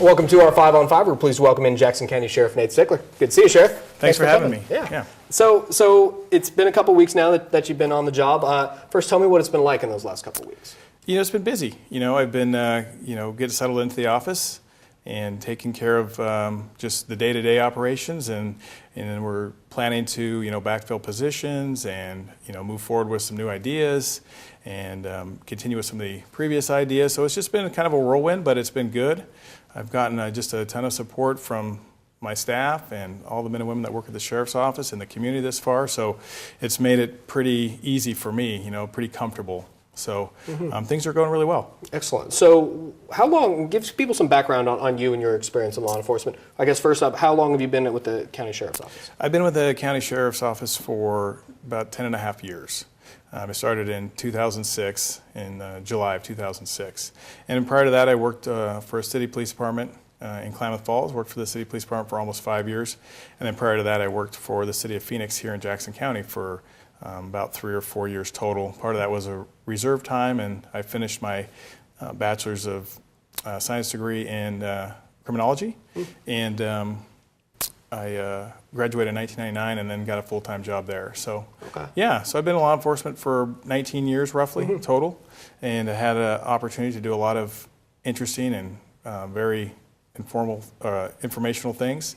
Welcome to our 5 on 5. We're pleased to welcome in Jackson County Sheriff Nate Sickler. Good to see you, Sheriff. Thanks for having me. Yeah. So it's been a couple weeks now that you've been on the job. First, tell me what it's been like in those last couple weeks. It's been busy. I've been, getting settled into the office and taking care of just the day-to-day operations, and then we're planning to, backfill positions and, move forward with some new ideas and continue with some of the previous ideas. So it's just been kind of a whirlwind, but it's been good. I've gotten just a ton of support from my staff and all the men and women that work at the Sheriff's Office and the community this far. So it's made it pretty easy for me, pretty comfortable. So things are going really well. Excellent. So how long, give people some background on you and your experience in law enforcement. I guess first up, how long have you been with the County Sheriff's Office? I've been with the County Sheriff's Office for about 10 and a half years. I started in 2006, in July of 2006. And prior to that, I worked for a city police department in Klamath Falls, worked for the city police department for almost 5 years. And then prior to that, I worked for the city of Phoenix here in Jackson County for about 3 or 4 years total. Part of that was a reserve time, and I finished my bachelor's of science degree in criminology. And I graduated in 1999 and then got a full-time job there. So, so I've been in law enforcement for 19 years roughly total, and I had an opportunity to do a lot of interesting and very informational things.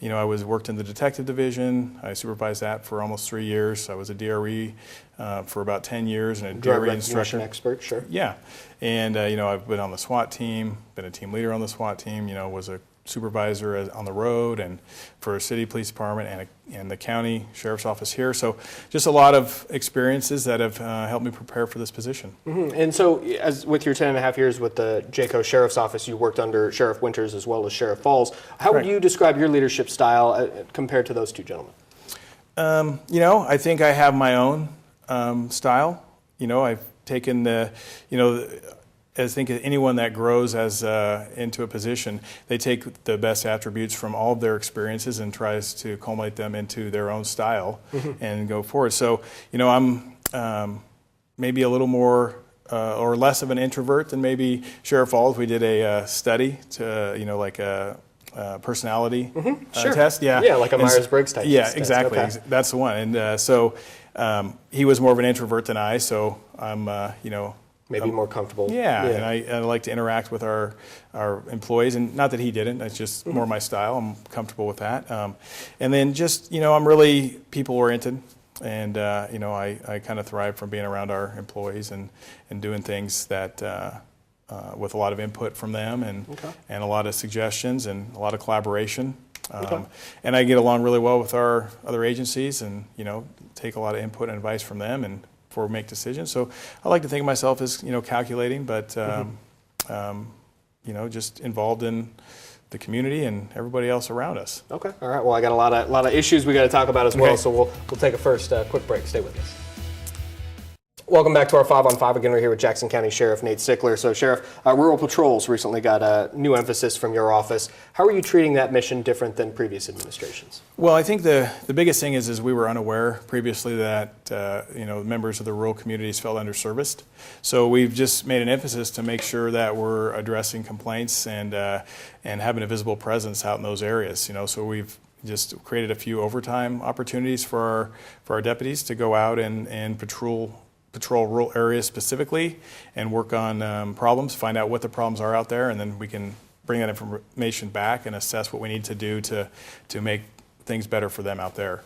I worked in the detective division. I supervised that for almost 3 years. I was a DRE for about 10 years and a DRE instructor. Expert, sure. Yeah, and I've been on the SWAT team, been a team leader on the SWAT team. Was a supervisor on the road and for a city police department and the county sheriff's office here. So just a lot of experiences that have helped me prepare for this position. And so as with your 10 and a half years with the JCO Sheriff's Office, you worked under Sheriff Winters as well as Sheriff Falls. How would you describe your leadership style compared to those two gentlemen? I think I have my own style. I've taken the, I think anyone that grows into a position, they take the best attributes from all of their experiences and tries to culminate them into their own style and go forward. So, I'm maybe a little more or less of an introvert than maybe Sheriff Falls. We did a study to, like a personality test. Yeah, like a Myers-Briggs type. Yeah, test. exactly. Okay. That's the one. And so he was more of an introvert than I. So I'm, maybe more comfortable. Yeah. And I like to interact with our employees, and not that he didn't, that's just more my style. I'm comfortable with that. And then just, I'm really people-oriented, and, I kind of thrive from being around our employees and doing things that, with a lot of input from them and a lot of suggestions and a lot of collaboration. And I get along really well with our other agencies and, take a lot of input and advice from them and before we make decisions. So I like to think of myself as, calculating, but, just involved in the community and everybody else around us. Okay. All right. Well, I got a lot of issues we got to talk about as well. So we'll take a first quick break. Stay with us. Welcome back to our 5 on 5. Again, we're here with Jackson County Sheriff Nate Sickler. So, Sheriff, rural patrols recently got a new emphasis from your office. How are you treating that mission different than previous administrations? Well, I think the biggest thing is we were unaware previously that members of the rural communities felt underserviced. So we've just made an emphasis to make sure that we're addressing complaints and having a visible presence out in those areas. So we've just created a few overtime opportunities for our deputies to go out and patrol rural areas specifically and work on problems, find out what the problems are out there, and then we can bring that information back and assess what we need to do to make things better for them out there.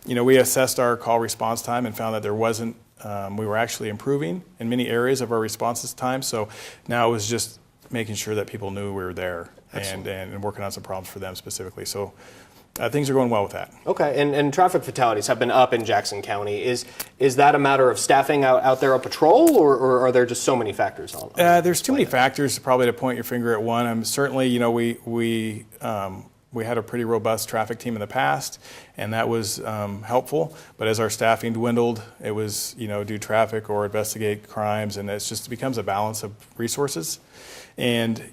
We assessed our call response time and found that there wasn't, we were actually improving in many areas of our responses time. So now it was just making sure that people knew we were there and working on some problems for them specifically. So things are going well with that. Okay, and traffic fatalities have been up in Jackson County. Is that a matter of staffing out there on patrol, or are there just so many factors on there's too many factors probably to point your finger at one. Certainly, we had a pretty robust traffic team in the past, and that was helpful. But as our staffing dwindled, it was do traffic or investigate crimes, and it becomes a balance of resources. And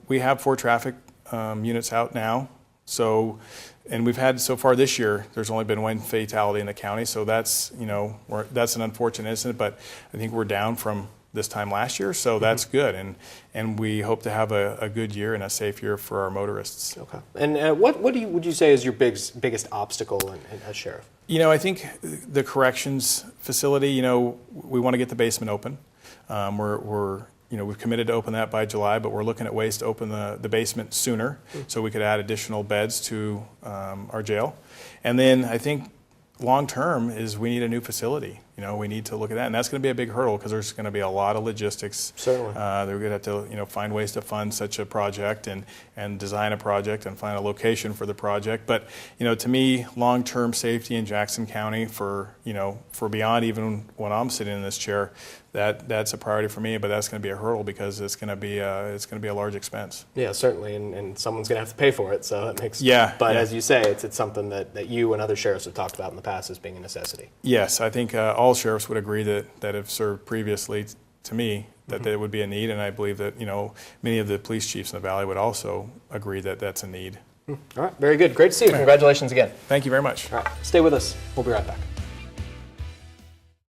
we have 4 traffic units out now. So, and we've had so far this year, there's only been 1 fatality in the county. So that's, that's an unfortunate incident, but I think we're down from this time last year, so that's good, and we hope to have a good year and a safe year for our motorists. Okay. And what would you say is your biggest obstacle as sheriff? You know, I think the corrections facility, you know, we want to get the basement open. We've committed to open that by July, but we're looking at ways to open the basement sooner so we could add additional beds to our jail. And then I think long term is we need a new facility. You know, we need to look at that, and that's going to be a big hurdle because there's going to be a lot of logistics. Certainly. They're going to have to, find ways to fund such a project and design a project and find a location for the project. But, to me, long-term safety in Jackson County for beyond even when I'm sitting in this chair, that's a priority for me. But that's going to be a hurdle because it's going to be a large expense. Yeah, certainly, and someone's going to have to pay for it. So that makes. Yeah. But yeah. As you say, it's something that you and other sheriffs have talked about in the past as being a necessity. Yes, I think all sheriffs would agree that have served previously to me that there would be a need, and I believe that many of the police chiefs in the Valley would also agree that that's a need. All right, very good. Great to see you. Congratulations again. Thank you very much. All right, stay with us. We'll be right back.